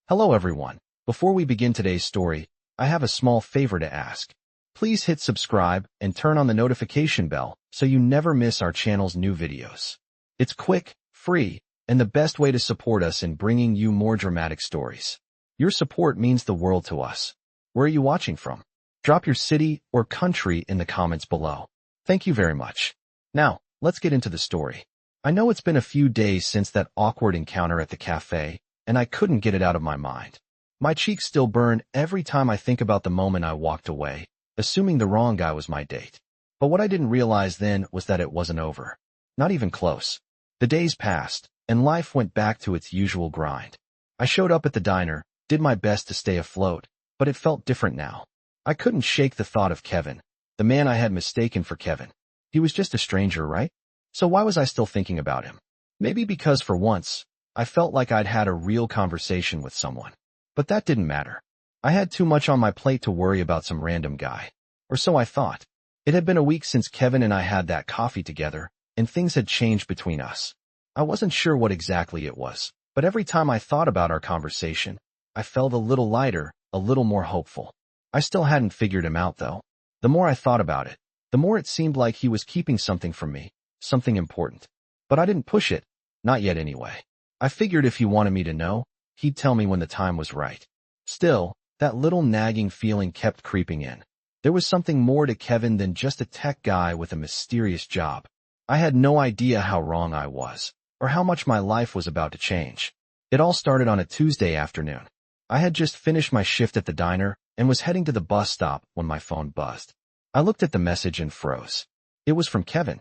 Hello everyone. Before we begin today's story, I have a small favor to ask. Please hit subscribe and turn on the notification bell so you never miss our channel's new videos. It's quick, free, and the best way to support us in bringing you more dramatic stories. Your support means the world to us. Where are you watching from? Drop your city or country in the comments below. Thank you very much. Now, let's get into the story. I know it's been a few days since that awkward encounter at the cafe, and I couldn't get it out of my mind. My cheeks still burn every time I think about the moment I walked away, assuming the wrong guy was my date. But what I didn't realize then was that it wasn't over. Not even close. The days passed, and life went back to its usual grind. I showed up at the diner, did my best to stay afloat, but it felt different now. I couldn't shake the thought of Kevin, the man I had mistaken for Kevin. He was just a stranger, right? So why was I still thinking about him? Maybe because for once, I felt like I'd had a real conversation with someone. But that didn't matter. I had too much on my plate to worry about some random guy. Or so I thought. It had been a week since Kevin and I had that coffee together, and things had changed between us. I wasn't sure what exactly it was, but every time I thought about our conversation, I felt a little lighter, a little more hopeful. I still hadn't figured him out, though. The more I thought about it, the more it seemed like he was keeping something from me, something important. But I didn't push it, not yet anyway. I figured if he wanted me to know, he'd tell me when the time was right. Still, that little nagging feeling kept creeping in. There was something more to Kevin than just a tech guy with a mysterious job. I had no idea how wrong I was, or how much my life was about to change. It all started on a Tuesday afternoon. I had just finished my shift at the diner and was heading to the bus stop when my phone buzzed. I looked at the message and froze. It was from Kevin.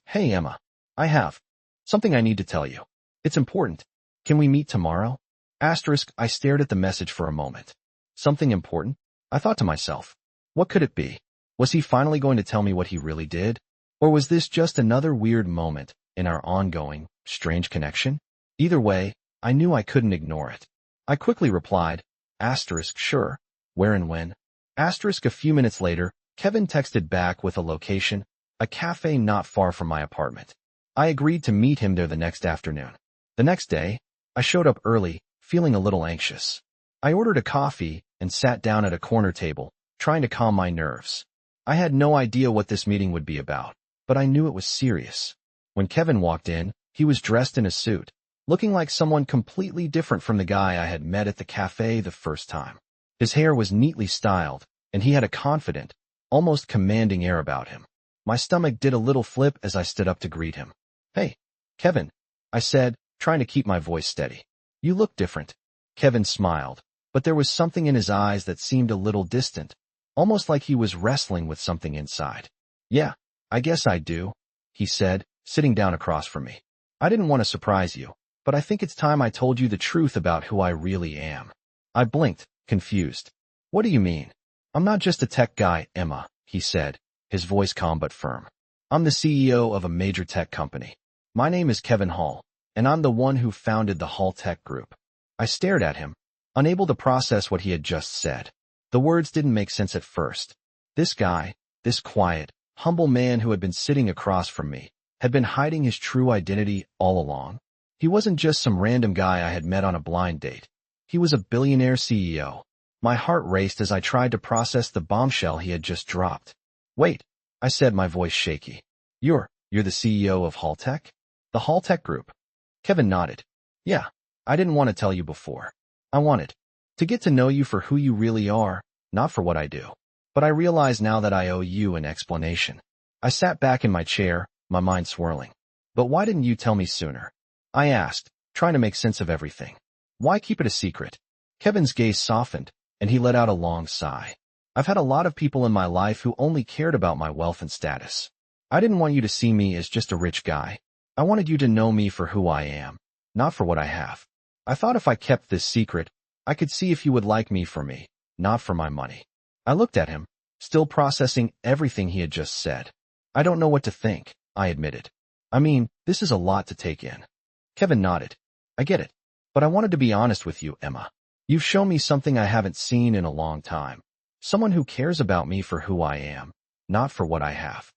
Hey Emma. I have something I need to tell you. It's important. Can we meet tomorrow? I stared at the message for a moment. Something important? I thought to myself. What could it be? Was he finally going to tell me what he really did? Or was this just another weird moment in our ongoing, strange connection? Either way, I knew I couldn't ignore it. I quickly replied, sure. Where and when? A few minutes later, Kevin texted back with a location, a cafe not far from my apartment. I agreed to meet him there the next afternoon. The next day, I showed up early, feeling a little anxious. I ordered a coffee and sat down at a corner table, trying to calm my nerves. I had no idea what this meeting would be about, but I knew it was serious. When Kevin walked in, he was dressed in a suit, looking like someone completely different from the guy I had met at the cafe the first time. His hair was neatly styled, and he had a confident, almost commanding air about him. My stomach did a little flip as I stood up to greet him. Hey, Kevin, I said, trying to keep my voice steady. You look different. Kevin smiled, but there was something in his eyes that seemed a little distant, almost like he was wrestling with something inside. Yeah, I guess I do, he said, sitting down across from me. I didn't want to surprise you, but I think it's time I told you the truth about who I really am. I blinked, confused. What do you mean? I'm not just a tech guy, Emma, he said, his voice calm but firm. I'm the CEO of a major tech company. My name is Kevin Hall, and I'm the one who founded the Hall Tech Group. I stared at him, unable to process what he had just said. The words didn't make sense at first. This guy, this quiet, humble man who had been sitting across from me, had been hiding his true identity all along. He wasn't just some random guy I had met on a blind date. He was a billionaire CEO. My heart raced as I tried to process the bombshell he had just dropped. Wait, I said, my voice shaky. You're the CEO of Hall Tech? The Hall Tech Group? Kevin nodded. Yeah, I didn't want to tell you before. I wanted to get to know you for who you really are, not for what I do. But I realize now that I owe you an explanation. I sat back in my chair, my mind swirling. But why didn't you tell me sooner? I asked, trying to make sense of everything. Why keep it a secret? Kevin's gaze softened, and he let out a long sigh. I've had a lot of people in my life who only cared about my wealth and status. I didn't want you to see me as just a rich guy. I wanted you to know me for who I am, not for what I have. I thought if I kept this secret, I could see if you would like me for me, not for my money. I looked at him, still processing everything he had just said. I don't know what to think, I admitted. I mean, this is a lot to take in. Kevin nodded. I get it. But I wanted to be honest with you, Emma. You've shown me something I haven't seen in a long time. Someone who cares about me for who I am, not for what I have.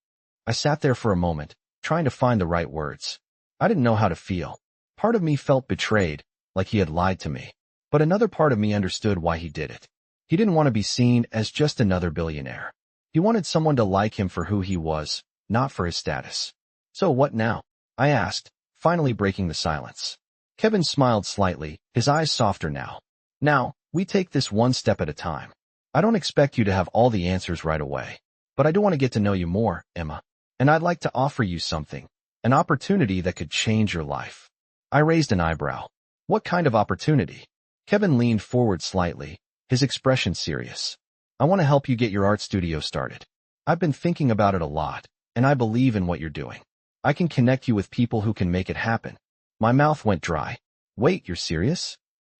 I sat there for a moment, trying to find the right words. I didn't know how to feel. Part of me felt betrayed, like he had lied to me. But another part of me understood why he did it. He didn't want to be seen as just another billionaire. He wanted someone to like him for who he was, not for his status. So what now? I asked, finally breaking the silence. Kevin smiled slightly, his eyes softer now. Now, we take this one step at a time. I don't expect you to have all the answers right away. But I do want to get to know you more, Emma. And I'd like to offer you something, an opportunity that could change your life. I raised an eyebrow. What kind of opportunity? Kevin leaned forward slightly, his expression serious. I want to help you get your art studio started. I've been thinking about it a lot, and I believe in what you're doing. I can connect you with people who can make it happen. My mouth went dry. Wait, you're serious?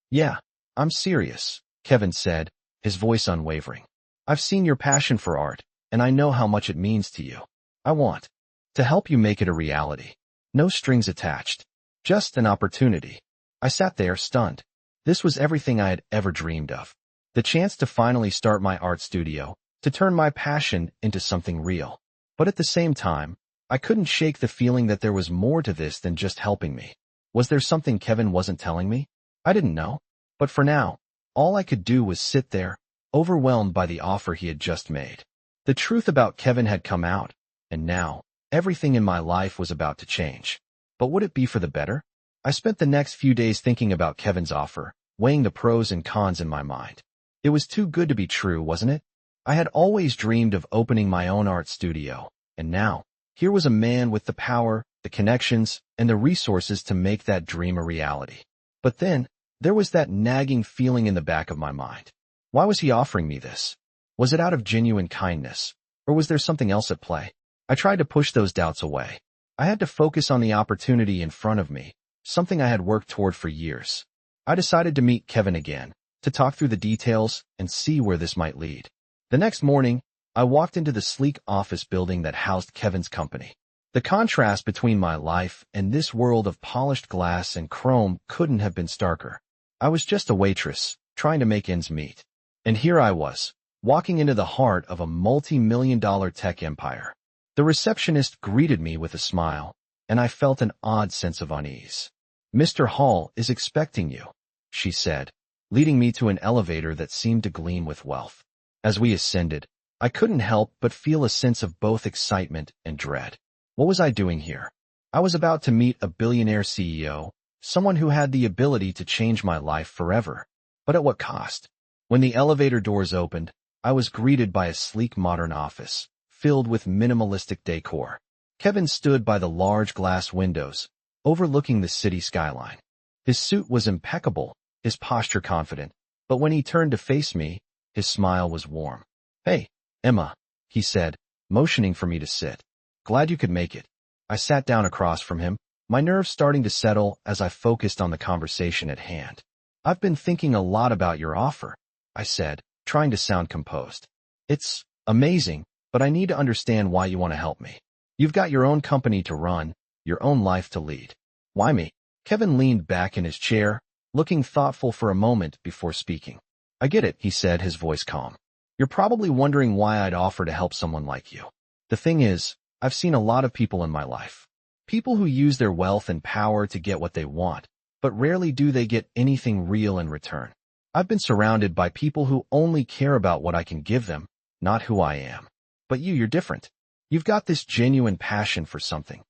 Yeah, I'm serious, Kevin said, his voice unwavering. I've seen your passion for art, and I know how much it means to you. I want to help you make it a reality. No strings attached. Just an opportunity. I sat there stunned. This was everything I had ever dreamed of. The chance to finally start my art studio, to turn my passion into something real. But at the same time, I couldn't shake the feeling that there was more to this than just helping me. Was there something Kevin wasn't telling me? I didn't know. But for now, all I could do was sit there, overwhelmed by the offer he had just made. The truth about Kevin had come out, and now, everything in my life was about to change. But would it be for the better? I spent the next few days thinking about Kevin's offer, weighing the pros and cons in my mind. It was too good to be true, wasn't it? I had always dreamed of opening my own art studio, and now, here was a man with the power, the connections, and the resources to make that dream a reality. But then, there was that nagging feeling in the back of my mind. Why was he offering me this? Was it out of genuine kindness, or was there something else at play? I tried to push those doubts away. I had to focus on the opportunity in front of me, something I had worked toward for years. I decided to meet Kevin again, to talk through the details and see where this might lead. The next morning, I walked into the sleek office building that housed Kevin's company. The contrast between my life and this world of polished glass and chrome couldn't have been starker. I was just a waitress, trying to make ends meet. And here I was, walking into the heart of a multi-million-dollar tech empire. The receptionist greeted me with a smile, and I felt an odd sense of unease. "Mr. Hall is expecting you," she said, leading me to an elevator that seemed to gleam with wealth. As we ascended, I couldn't help but feel a sense of both excitement and dread. What was I doing here? I was about to meet a billionaire CEO, someone who had the ability to change my life forever. But at what cost? When the elevator doors opened, I was greeted by a sleek modern office, filled with minimalistic decor. Kevin stood by the large glass windows, overlooking the city skyline. His suit was impeccable, his posture confident, but when he turned to face me, his smile was warm. "Hey, Emma," he said, motioning for me to sit. "Glad you could make it." I sat down across from him, my nerves starting to settle as I focused on the conversation at hand. "I've been thinking a lot about your offer," I said, trying to sound composed. "It's amazing, but I need to understand why you want to help me. You've got your own company to run, your own life to lead. Why me?" Kevin leaned back in his chair, looking thoughtful for a moment before speaking. "I get it," he said, his voice calm. "You're probably wondering why I'd offer to help someone like you. The thing is, I've seen a lot of people in my life. People who use their wealth and power to get what they want, but rarely do they get anything real in return. I've been surrounded by people who only care about what I can give them, not who I am. But you're different. You've got this genuine passion for something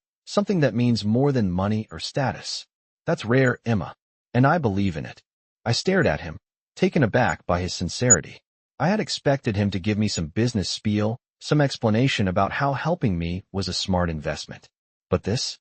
that means more than money or status. That's rare, Emma, and I believe in it." I stared at him, taken aback by his sincerity. I had expected him to give me some business spiel, some explanation about how helping me was a smart investment. But this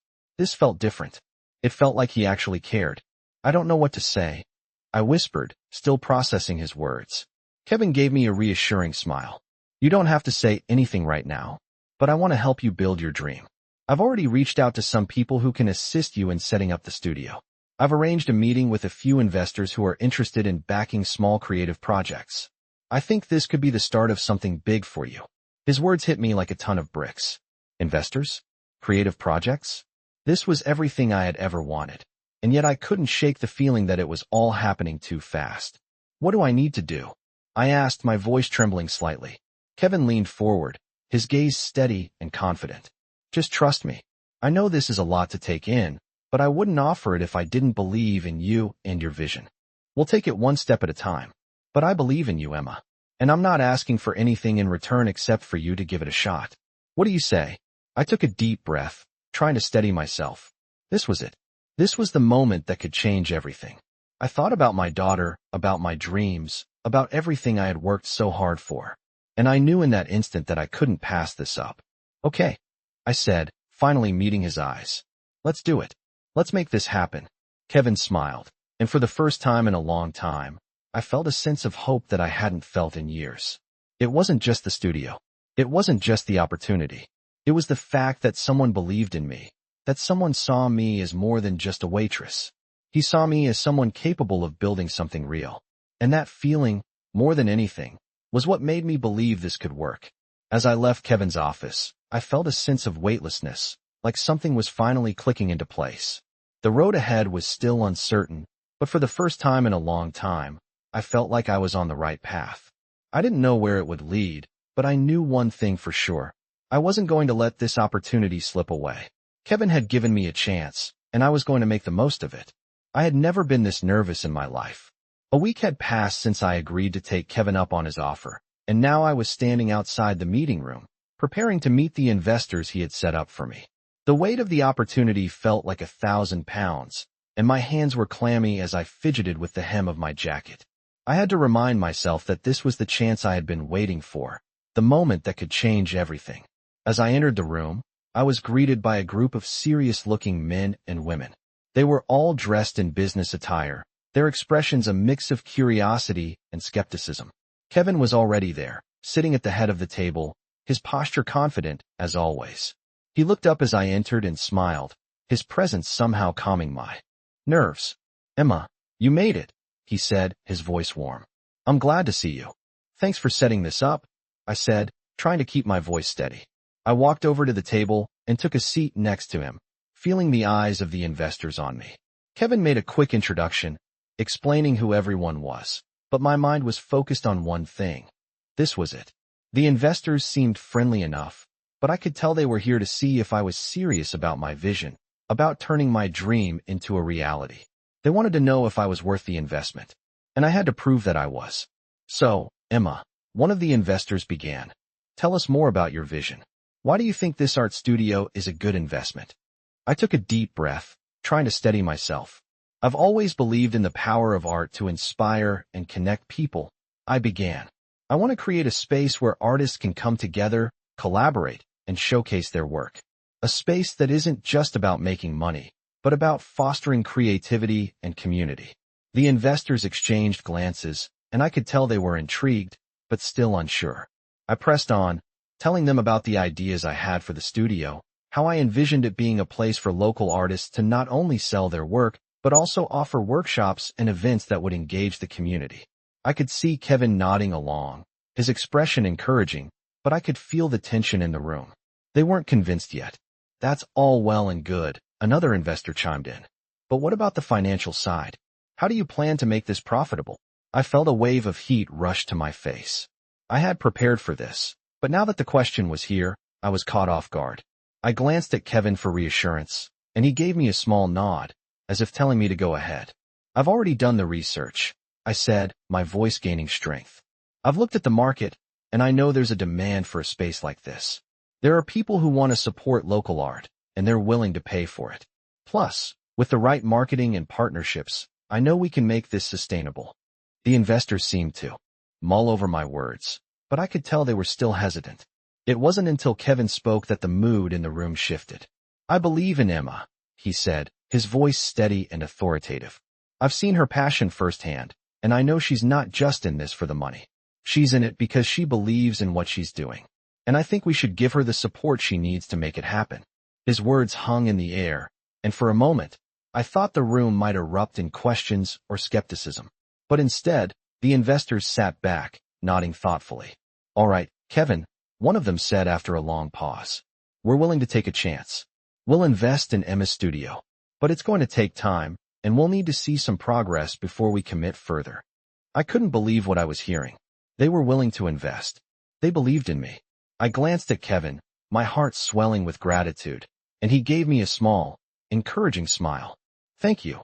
felt different. It felt like he actually cared. "I don't know what to say," I whispered, still processing his words. Kevin gave me a reassuring smile. "You don't have to say anything right now, but I want to help you build your dream. I've already reached out to some people who can assist you in setting up the studio. I've arranged a meeting with a few investors who are interested in backing small creative projects. I think this could be the start of something big for you." His words hit me like a ton of bricks. Investors? Creative projects? This was everything I had ever wanted, and yet I couldn't shake the feeling that it was all happening too fast. "What do I need to do?" I asked, my voice trembling slightly. Kevin leaned forward, his gaze steady and confident. "Just trust me. I know this is a lot to take in, but I wouldn't offer it if I didn't believe in you and your vision." We'll take it one step at a time. But I believe in you, Emma. And I'm not asking for anything in return except for you to give it a shot. What do you say? I took a deep breath, trying to steady myself. This was it. This was the moment that could change everything. I thought about my daughter, about my dreams, about everything I had worked so hard for. And I knew in that instant that I couldn't pass this up. Okay, I said, finally meeting his eyes. Let's do it. Let's make this happen. Kevin smiled, and for the first time in a long time, I felt a sense of hope that I hadn't felt in years. It wasn't just the studio. It wasn't just the opportunity. It was the fact that someone believed in me, that someone saw me as more than just a waitress. He saw me as someone capable of building something real. And that feeling, more than anything, was what made me believe this could work. As I left Kevin's office, I felt a sense of weightlessness, like something was finally clicking into place. The road ahead was still uncertain, but for the first time in a long time, I felt like I was on the right path. I didn't know where it would lead, but I knew one thing for sure. I wasn't going to let this opportunity slip away. Kevin had given me a chance, and I was going to make the most of it. I had never been this nervous in my life. A week had passed since I agreed to take Kevin up on his offer, and now I was standing outside the meeting room, preparing to meet the investors he had set up for me. The weight of the opportunity felt like 1,000 pounds, and my hands were clammy as I fidgeted with the hem of my jacket. I had to remind myself that this was the chance I had been waiting for, the moment that could change everything. As I entered the room, I was greeted by a group of serious-looking men and women. They were all dressed in business attire, their expressions a mix of curiosity and skepticism. Kevin was already there, sitting at the head of the table, his posture confident, as always. He looked up as I entered and smiled, his presence somehow calming my nerves. "Emma, you made it," he said, his voice warm. "I'm glad to see you." "Thanks for setting this up," I said, trying to keep my voice steady. I walked over to the table and took a seat next to him, feeling the eyes of the investors on me. Kevin made a quick introduction, explaining who everyone was, but my mind was focused on one thing. This was it. The investors seemed friendly enough, but I could tell they were here to see if I was serious about my vision, about turning my dream into a reality. They wanted to know if I was worth the investment, and I had to prove that I was. "So, Emma," one of the investors began, "tell us more about your vision. Why do you think this art studio is a good investment?" I took a deep breath, trying to steady myself. "I've always believed in the power of art to inspire and connect people," I began. "I want to create a space where artists can come together, collaborate, and showcase their work. A space that isn't just about making money, but about fostering creativity and community." The investors exchanged glances, and I could tell they were intrigued, but still unsure. I pressed on, telling them about the ideas I had for the studio, how I envisioned it being a place for local artists to not only sell their work, but also offer workshops and events that would engage the community. I could see Kevin nodding along, his expression encouraging, but I could feel the tension in the room. They weren't convinced yet. "That's all well and good," another investor chimed in. "But what about the financial side? How do you plan to make this profitable?" I felt a wave of heat rush to my face. I had prepared for this, but now that the question was here, I was caught off guard. I glanced at Kevin for reassurance, and he gave me a small nod, as if telling me to go ahead. "I've already done the research," I said, my voice gaining strength. "I've looked at the market, and I know there's a demand for a space like this. There are people who want to support local art, and they're willing to pay for it. Plus, with the right marketing and partnerships, I know we can make this sustainable." The investors seemed to mull over my words, but I could tell they were still hesitant. It wasn't until Kevin spoke that the mood in the room shifted. "I believe in Emma," he said, his voice steady and authoritative. "I've seen her passion firsthand, and I know she's not just in this for the money. She's in it because she believes in what she's doing. And I think we should give her the support she needs to make it happen." His words hung in the air, and for a moment, I thought the room might erupt in questions or skepticism. But instead, the investors sat back, nodding thoughtfully. "All right, Kevin," one of them said after a long pause. "We're willing to take a chance. We'll invest in Emma's studio. But it's going to take time, and we'll need to see some progress before we commit further." I couldn't believe what I was hearing. They were willing to invest. They believed in me. I glanced at Kevin, my heart swelling with gratitude, and he gave me a small, encouraging smile. "Thank you,"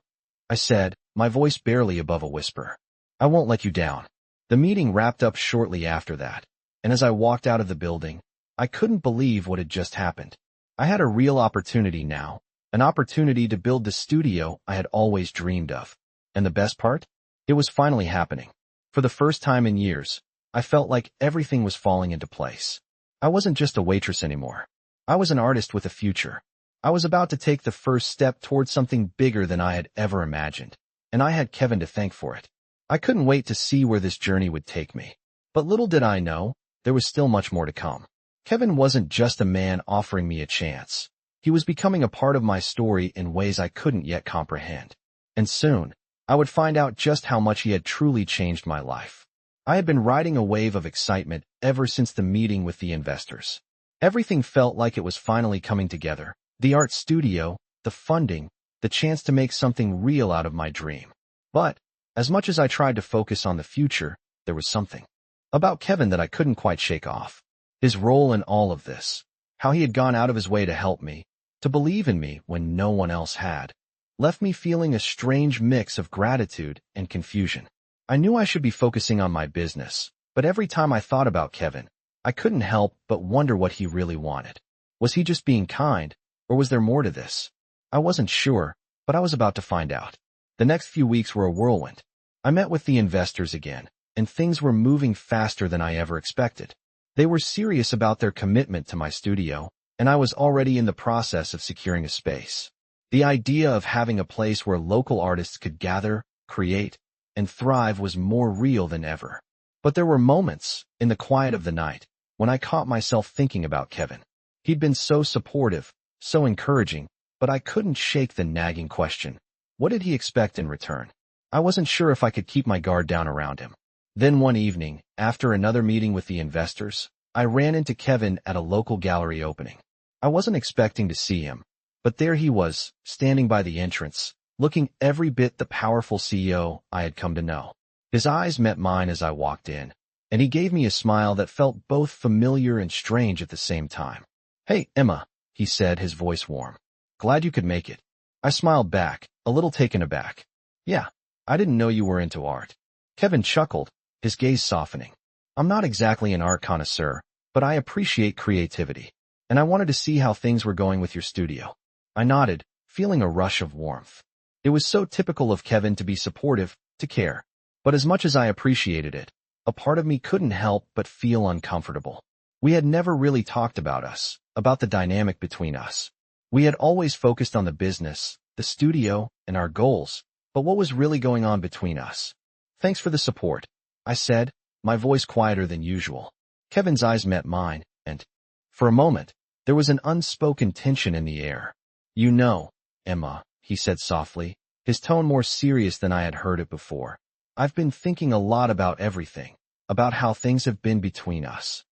I said, my voice barely above a whisper. I won't let you down. The meeting wrapped up shortly after that, and as I walked out of the building, I couldn't believe what had just happened. I had a real opportunity now, an opportunity to build the studio I had always dreamed of. And the best part? It was finally happening. For the first time in years, I felt like everything was falling into place. I wasn't just a waitress anymore. I was an artist with a future. I was about to take the first step towards something bigger than I had ever imagined, and I had Kevin to thank for it. I couldn't wait to see where this journey would take me. But little did I know, there was still much more to come. Kevin wasn't just a man offering me a chance. He was becoming a part of my story in ways I couldn't yet comprehend. And soon, I would find out just how much he had truly changed my life. I had been riding a wave of excitement ever since the meeting with the investors. Everything felt like it was finally coming together. The art studio, the funding, the chance to make something real out of my dream. But, as much as I tried to focus on the future, there was something about Kevin that I couldn't quite shake off. His role in all of this, how he had gone out of his way to help me, to believe in me when no one else had, left me feeling a strange mix of gratitude and confusion. I knew I should be focusing on my business, but every time I thought about Kevin, I couldn't help but wonder what he really wanted. Was he just being kind, or was there more to this? I wasn't sure, but I was about to find out. The next few weeks were a whirlwind. I met with the investors again, and things were moving faster than I ever expected. They were serious about their commitment to my studio, and I was already in the process of securing a space. The idea of having a place where local artists could gather, create, and thrive was more real than ever. But there were moments, in the quiet of the night, when I caught myself thinking about Kevin. He'd been so supportive, so encouraging, but I couldn't shake the nagging question. What did he expect in return? I wasn't sure if I could keep my guard down around him. Then one evening, after another meeting with the investors, I ran into Kevin at a local gallery opening. I wasn't expecting to see him, but there he was, standing by the entrance, looking every bit the powerful CEO I had come to know. His eyes met mine as I walked in, and he gave me a smile that felt both familiar and strange at the same time. "Hey, Emma," he said, his voice warm. "Glad you could make it." I smiled back, a little taken aback. "Yeah, I didn't know you were into art." Kevin chuckled, his gaze softening. "I'm not exactly an art connoisseur, but I appreciate creativity, and I wanted to see how things were going with your studio." I nodded, feeling a rush of warmth. It was so typical of Kevin to be supportive, to care. But as much as I appreciated it, a part of me couldn't help but feel uncomfortable. We had never really talked about us, about the dynamic between us. We had always focused on the business, the studio, and our goals, but what was really going on between us? "Thanks for the support," I said, my voice quieter than usual. Kevin's eyes met mine, and, for a moment, there was an unspoken tension in the air. "You know, Emma," he said softly, his tone more serious than I had heard it before. "I've been thinking a lot about everything, about how things have been between us."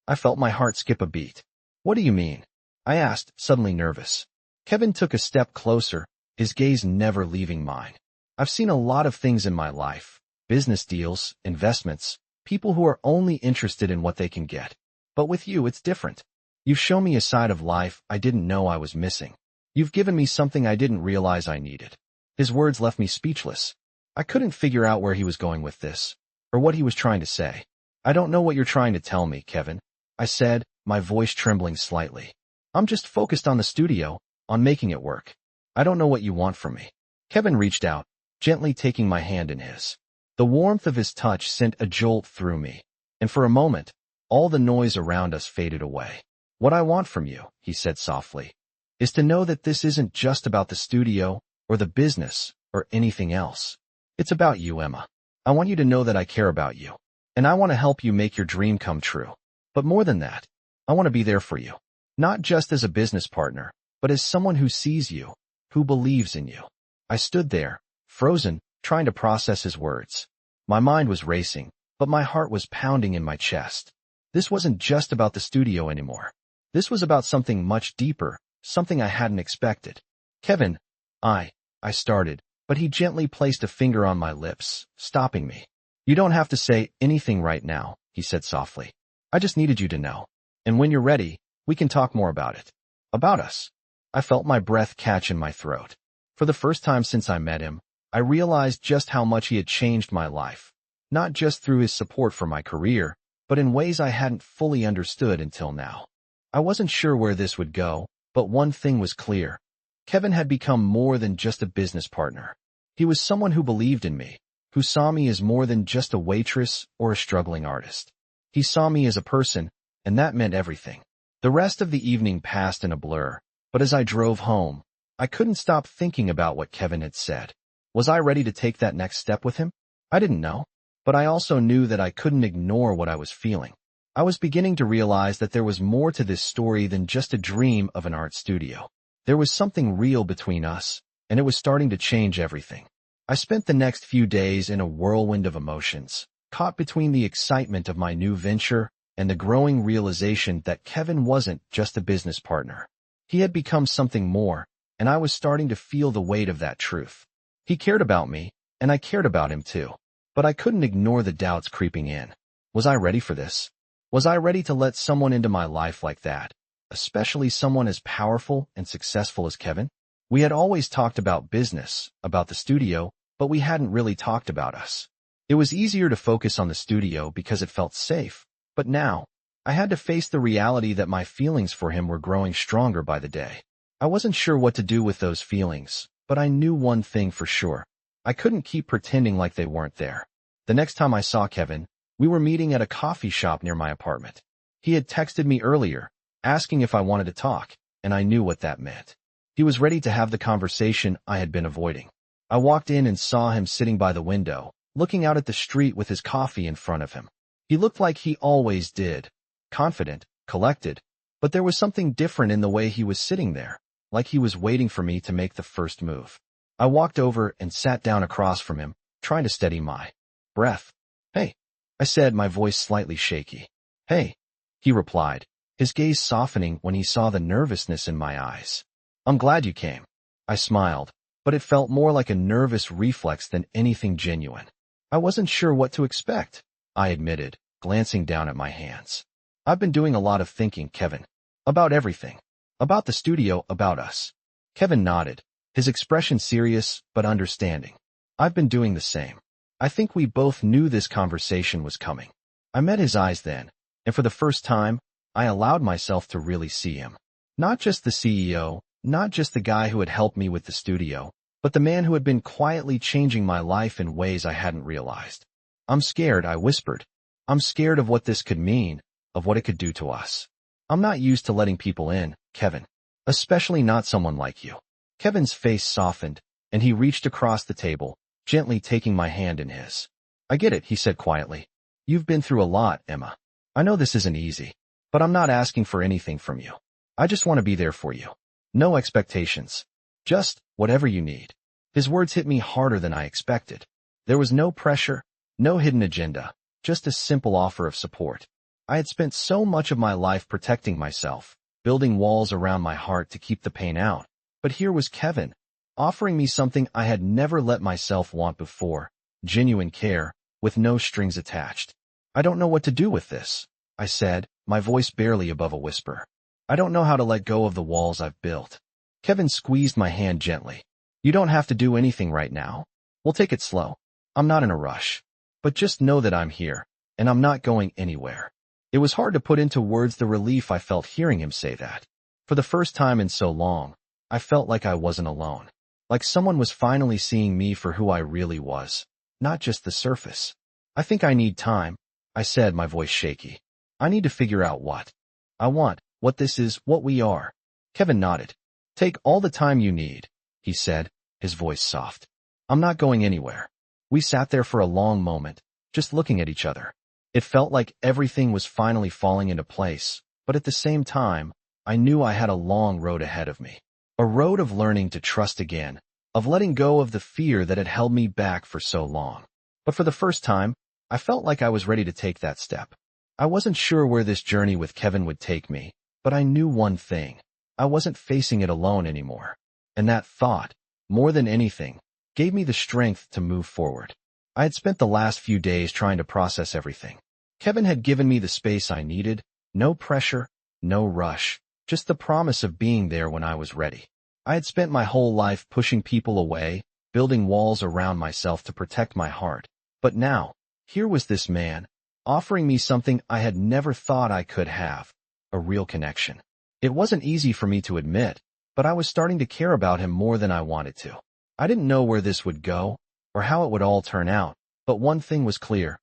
I felt my heart skip a beat. "What do you mean?" I asked, suddenly nervous. Kevin took a step closer, his gaze never leaving mine. "I've seen a lot of things in my life, business deals, investments, people who are only interested in what they can get. But with you, it's different. You've shown me a side of life I didn't know I was missing. You've given me something I didn't realize I needed." His words left me speechless. I couldn't figure out where he was going with this, or what he was trying to say. "I don't know what you're trying to tell me, Kevin," I said, my voice trembling slightly. "I'm just focused on the studio, on making it work. I don't know what you want from me." Kevin reached out, gently taking my hand in his. The warmth of his touch sent a jolt through me, and for a moment, all the noise around us faded away. "What I want from you," he said softly, "is to know that this isn't just about the studio, or the business, or anything else. It's about you, Emma. I want you to know that I care about you, and I want to help you make your dream come true. But more than that, I want to be there for you. Not just as a business partner, but as someone who sees you, who believes in you." I stood there, frozen, trying to process his words. My mind was racing, but my heart was pounding in my chest. This wasn't just about the studio anymore. This was about something much deeper, something I hadn't expected. "Kevin, I started, but he gently placed a finger on my lips, stopping me. "You don't have to say anything right now," he said softly. "I just needed you to know. And when you're ready, we can talk more about it. About us." I felt my breath catch in my throat. For the first time since I met him, I realized just how much he had changed my life, not just through his support for my career, but in ways I hadn't fully understood until now. I wasn't sure where this would go, but one thing was clear. Kevin had become more than just a business partner. He was someone who believed in me, who saw me as more than just a waitress or a struggling artist. He saw me as a person, and that meant everything. The rest of the evening passed in a blur, but as I drove home, I couldn't stop thinking about what Kevin had said. Was I ready to take that next step with him? I didn't know, but I also knew that I couldn't ignore what I was feeling. I was beginning to realize that there was more to this story than just a dream of an art studio. There was something real between us, and it was starting to change everything. I spent the next few days in a whirlwind of emotions, caught between the excitement of my new venture and the growing realization that Kevin wasn't just a business partner. He had become something more, and I was starting to feel the weight of that truth. He cared about me, and I cared about him too. But I couldn't ignore the doubts creeping in. Was I ready for this? Was I ready to let someone into my life like that, especially someone as powerful and successful as Kevin? We had always talked about business, about the studio, but we hadn't really talked about us. It was easier to focus on the studio because it felt safe, but now, I had to face the reality that my feelings for him were growing stronger by the day. I wasn't sure what to do with those feelings, but I knew one thing for sure. I couldn't keep pretending like they weren't there. The next time I saw Kevin, we were meeting at a coffee shop near my apartment. He had texted me earlier, asking if I wanted to talk, and I knew what that meant. He was ready to have the conversation I had been avoiding. I walked in and saw him sitting by the window, looking out at the street with his coffee in front of him. He looked like he always did, confident, collected, but there was something different in the way he was sitting there, like he was waiting for me to make the first move. I walked over and sat down across from him, trying to steady my breath. "Hey," I said, my voice slightly shaky. "Hey," he replied, his gaze softening when he saw the nervousness in my eyes. "I'm glad you came." I smiled, but it felt more like a nervous reflex than anything genuine. "I wasn't sure what to expect," I admitted, glancing down at my hands. "I've been doing a lot of thinking, Kevin. About everything. About the studio, about us." Kevin nodded, his expression serious but understanding. "I've been doing the same." I think we both knew this conversation was coming. I met his eyes then, and for the first time, I allowed myself to really see him. Not just the CEO, not just the guy who had helped me with the studio, but the man who had been quietly changing my life in ways I hadn't realized. "I'm scared," I whispered. "I'm scared of what this could mean, of what it could do to us. I'm not used to letting people in, Kevin. Especially not someone like you." Kevin's face softened, and he reached across the table, gently taking my hand in his. "I get it," he said quietly. "You've been through a lot, Emma. I know this isn't easy, but I'm not asking for anything from you. I just want to be there for you. No expectations. Just whatever you need." His words hit me harder than I expected. There was no pressure, no hidden agenda, just a simple offer of support. I had spent so much of my life protecting myself, building walls around my heart to keep the pain out. But here was Kevin, offering me something I had never let myself want before, genuine care, with no strings attached. "I don't know what to do with this," I said, my voice barely above a whisper. "I don't know how to let go of the walls I've built." Kevin squeezed my hand gently. "You don't have to do anything right now. We'll take it slow. I'm not in a rush. But just know that I'm here, and I'm not going anywhere." It was hard to put into words the relief I felt hearing him say that. For the first time in so long, I felt like I wasn't alone. Like someone was finally seeing me for who I really was, not just the surface. "I think I need time," I said, my voice shaky. "I need to figure out what I want, what this is, what we are." Kevin nodded. "Take all the time you need," he said, his voice soft. "I'm not going anywhere." We sat there for a long moment, just looking at each other. It felt like everything was finally falling into place, but at the same time, I knew I had a long road ahead of me. A road of learning to trust again, of letting go of the fear that had held me back for so long. But for the first time, I felt like I was ready to take that step. I wasn't sure where this journey with Kevin would take me, but I knew one thing. I wasn't facing it alone anymore. And that thought, more than anything, gave me the strength to move forward. I had spent the last few days trying to process everything. Kevin had given me the space I needed, no pressure, no rush, just the promise of being there when I was ready. I had spent my whole life pushing people away, building walls around myself to protect my heart. But now, here was this man, offering me something I had never thought I could have, a real connection. It wasn't easy for me to admit, but I was starting to care about him more than I wanted to. I didn't know where this would go, or how it would all turn out, but one thing was clear.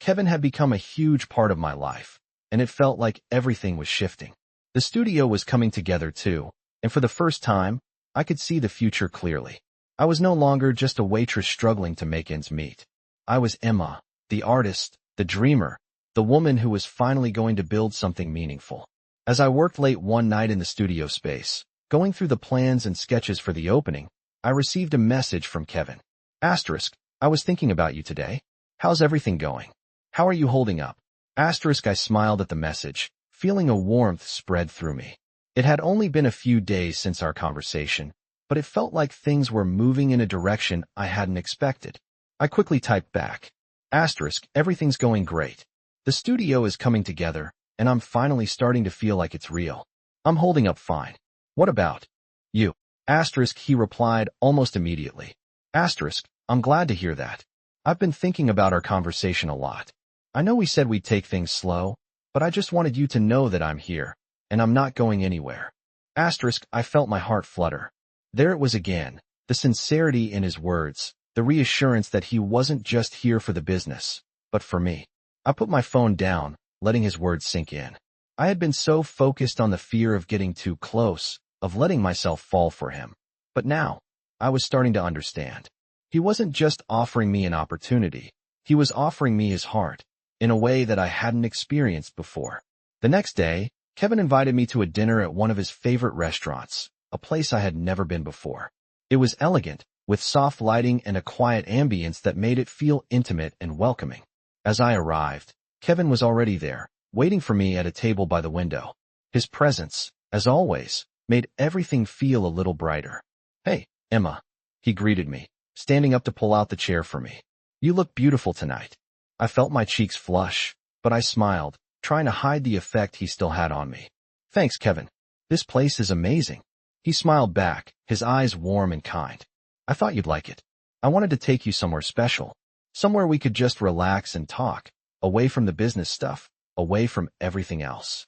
Kevin had become a huge part of my life, and it felt like everything was shifting. The studio was coming together too, and for the first time, I could see the future clearly. I was no longer just a waitress struggling to make ends meet. I was Emma, the artist, the dreamer, the woman who was finally going to build something meaningful. As I worked late one night in the studio space, going through the plans and sketches for the opening, I received a message from Kevin. Asterisk, I was thinking about you today. How's everything going? How are you holding up? Asterisk, I smiled at the message, feeling a warmth spread through me. It had only been a few days since our conversation, but it felt like things were moving in a direction I hadn't expected. I quickly typed back. Asterisk, everything's going great. The studio is coming together, and I'm finally starting to feel like it's real. I'm holding up fine. What about you? Asterisk, he replied almost immediately. Asterisk, I'm glad to hear that. I've been thinking about our conversation a lot. I know we said we'd take things slow, but I just wanted you to know that I'm here, and I'm not going anywhere. Asterisk, I felt my heart flutter. There it was again, the sincerity in his words, the reassurance that he wasn't just here for the business, but for me. I put my phone down, letting his words sink in. I had been so focused on the fear of getting too close, of letting myself fall for him. But now, I was starting to understand. He wasn't just offering me an opportunity. He was offering me his heart, in a way that I hadn't experienced before. The next day, Kevin invited me to a dinner at one of his favorite restaurants, a place I had never been before. It was elegant, with soft lighting and a quiet ambience that made it feel intimate and welcoming. As I arrived, Kevin was already there, waiting for me at a table by the window. His presence, as always, made everything feel a little brighter. Hey, Emma, he greeted me, standing up to pull out the chair for me. You look beautiful tonight. I felt my cheeks flush, but I smiled, trying to hide the effect he still had on me. Thanks, Kevin. This place is amazing. He smiled back, his eyes warm and kind. I thought you'd like it. I wanted to take you somewhere special, somewhere we could just relax and talk, away from the business stuff, away from everything else.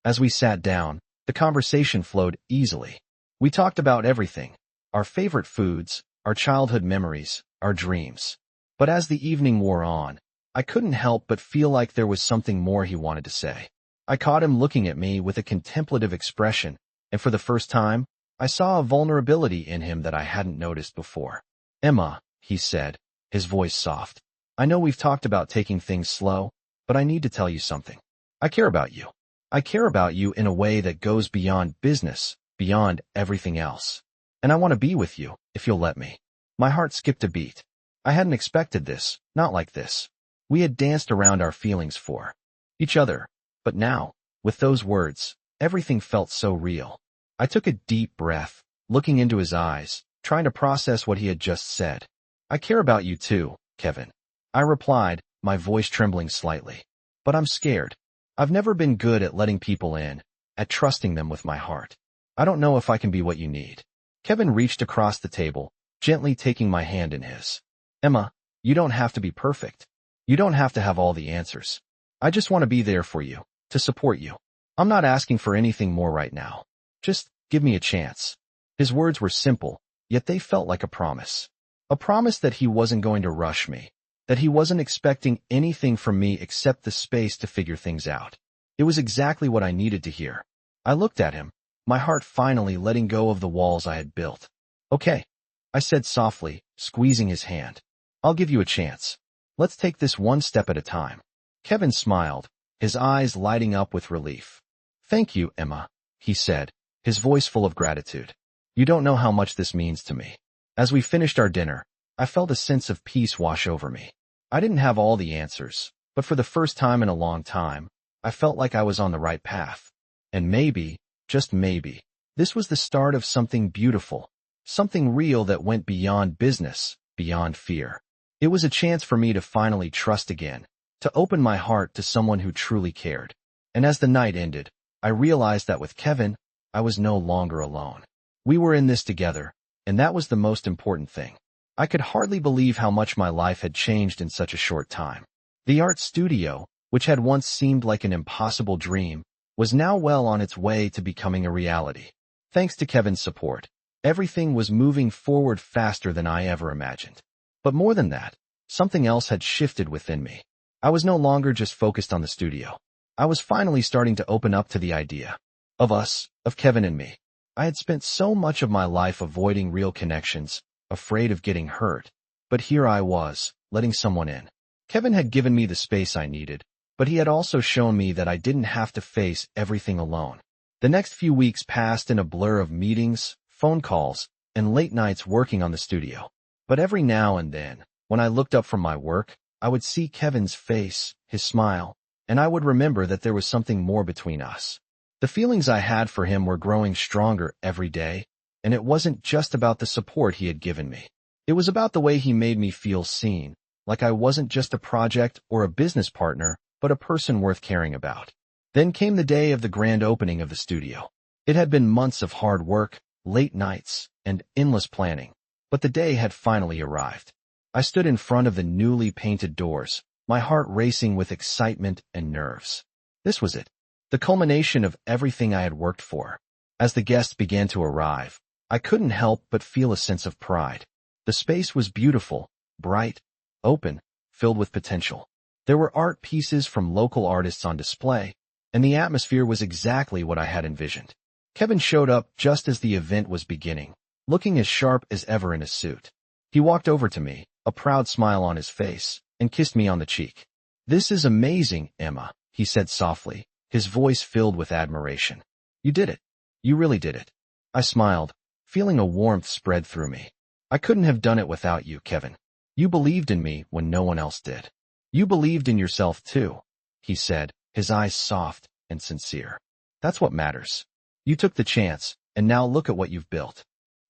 As we sat down, the conversation flowed easily. We talked about everything, our favorite foods, our childhood memories, our dreams. But as the evening wore on, I couldn't help but feel like there was something more he wanted to say. I caught him looking at me with a contemplative expression, and for the first time, I saw a vulnerability in him that I hadn't noticed before. Emma, he said, his voice soft. I know we've talked about taking things slow, but I need to tell you something. I care about you. I care about you in a way that goes beyond business, beyond everything else. And I want to be with you, if you'll let me. My heart skipped a beat. I hadn't expected this, not like this. We had danced around our feelings for each other, but now, with those words, everything felt so real. I took a deep breath, looking into his eyes, trying to process what he had just said. I care about you too, Kevin. I replied, my voice trembling slightly. But I'm scared. I've never been good at letting people in, at trusting them with my heart. I don't know if I can be what you need. Kevin reached across the table, gently taking my hand in his. Emma, you don't have to be perfect. You don't have to have all the answers. I just want to be there for you, to support you. I'm not asking for anything more right now. Just give me a chance. His words were simple, yet they felt like a promise. A promise that he wasn't going to rush me, that he wasn't expecting anything from me except the space to figure things out. It was exactly what I needed to hear. I looked at him, my heart finally letting go of the walls I had built. Okay, I said softly, squeezing his hand. I'll give you a chance. Let's take this one step at a time. Kevin smiled, his eyes lighting up with relief. Thank you, Emma, he said, his voice full of gratitude. You don't know how much this means to me. As we finished our dinner, I felt a sense of peace wash over me. I didn't have all the answers, but for the first time in a long time, I felt like I was on the right path. And maybe, just maybe, this was the start of something beautiful, something real that went beyond business, beyond fear. It was a chance for me to finally trust again, to open my heart to someone who truly cared. And as the night ended, I realized that with Kevin, I was no longer alone. We were in this together, and that was the most important thing. I could hardly believe how much my life had changed in such a short time. The art studio, which had once seemed like an impossible dream, was now well on its way to becoming a reality. Thanks to Kevin's support, everything was moving forward faster than I ever imagined. But more than that, something else had shifted within me. I was no longer just focused on the studio. I was finally starting to open up to the idea of us, of Kevin and me. I had spent so much of my life avoiding real connections, afraid of getting hurt. But here I was, letting someone in. Kevin had given me the space I needed, but he had also shown me that I didn't have to face everything alone. The next few weeks passed in a blur of meetings, phone calls, and late nights working on the studio. But every now and then, when I looked up from my work, I would see Kevin's face, his smile, and I would remember that there was something more between us. The feelings I had for him were growing stronger every day, and it wasn't just about the support he had given me. It was about the way he made me feel seen, like I wasn't just a project or a business partner, but a person worth caring about. Then came the day of the grand opening of the studio. It had been months of hard work, late nights, and endless planning, but the day had finally arrived. I stood in front of the newly painted doors, my heart racing with excitement and nerves. This was it, the culmination of everything I had worked for. As the guests began to arrive, I couldn't help but feel a sense of pride. The space was beautiful, bright, open, filled with potential. There were art pieces from local artists on display, and the atmosphere was exactly what I had envisioned. Kevin showed up just as the event was beginning, looking as sharp as ever in a suit. He walked over to me, a proud smile on his face, and kissed me on the cheek. "This is amazing, Emma," he said softly, his voice filled with admiration. "You did it. You really did it." I smiled, feeling a warmth spread through me. "I couldn't have done it without you, Kevin. You believed in me when no one else did. You believed in yourself too," he said, his eyes soft and sincere. "That's what matters. You took the chance, and now look at what you've built."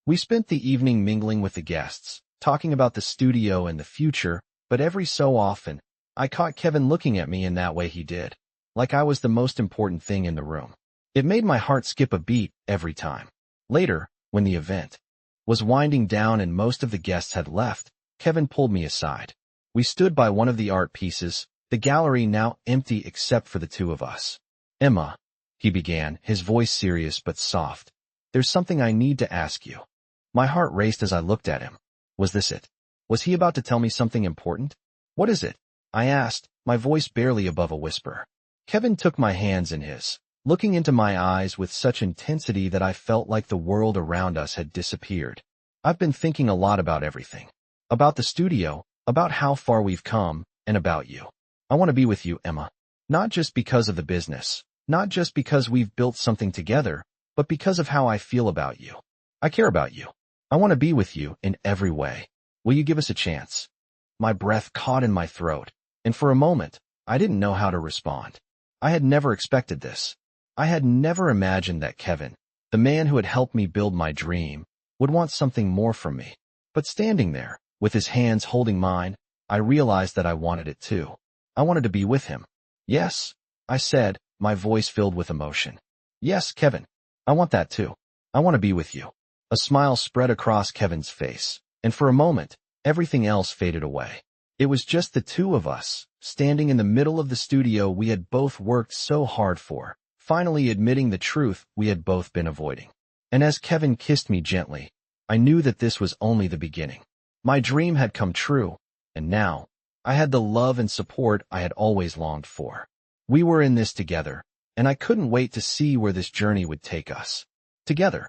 We spent the evening mingling with the guests, talking about the studio and the future, but every so often, I caught Kevin looking at me in that way he did, like I was the most important thing in the room. It made my heart skip a beat every time. Later, when the event was winding down and most of the guests had left, Kevin pulled me aside. We stood by one of the art pieces, the gallery now empty except for the two of us. "Emma," he began, his voice serious but soft, "there's something I need to ask you." My heart raced as I looked at him. Was this it? Was he about to tell me something important? "What is it?" I asked, my voice barely above a whisper. Kevin took my hands in his, looking into my eyes with such intensity that I felt like the world around us had disappeared. "I've been thinking a lot about everything. About the studio, about how far we've come, and about you. I want to be with you, Emma. Not just because of the business, not just because we've built something together, but because of how I feel about you. I care about you. I want to be with you in every way. Will you give us a chance?" My breath caught in my throat, and for a moment, I didn't know how to respond. I had never expected this. I had never imagined that Kevin, the man who had helped me build my dream, would want something more from me. But standing there, with his hands holding mine, I realized that I wanted it too. I wanted to be with him. "Yes," I said, my voice filled with emotion. "Yes, Kevin. I want that too. I want to be with you." A smile spread across Kevin's face, and for a moment, everything else faded away. It was just the two of us, standing in the middle of the studio we had both worked so hard for, finally admitting the truth we had both been avoiding. And as Kevin kissed me gently, I knew that this was only the beginning. My dream had come true, and now, I had the love and support I had always longed for. We were in this together, and I couldn't wait to see where this journey would take us. Together.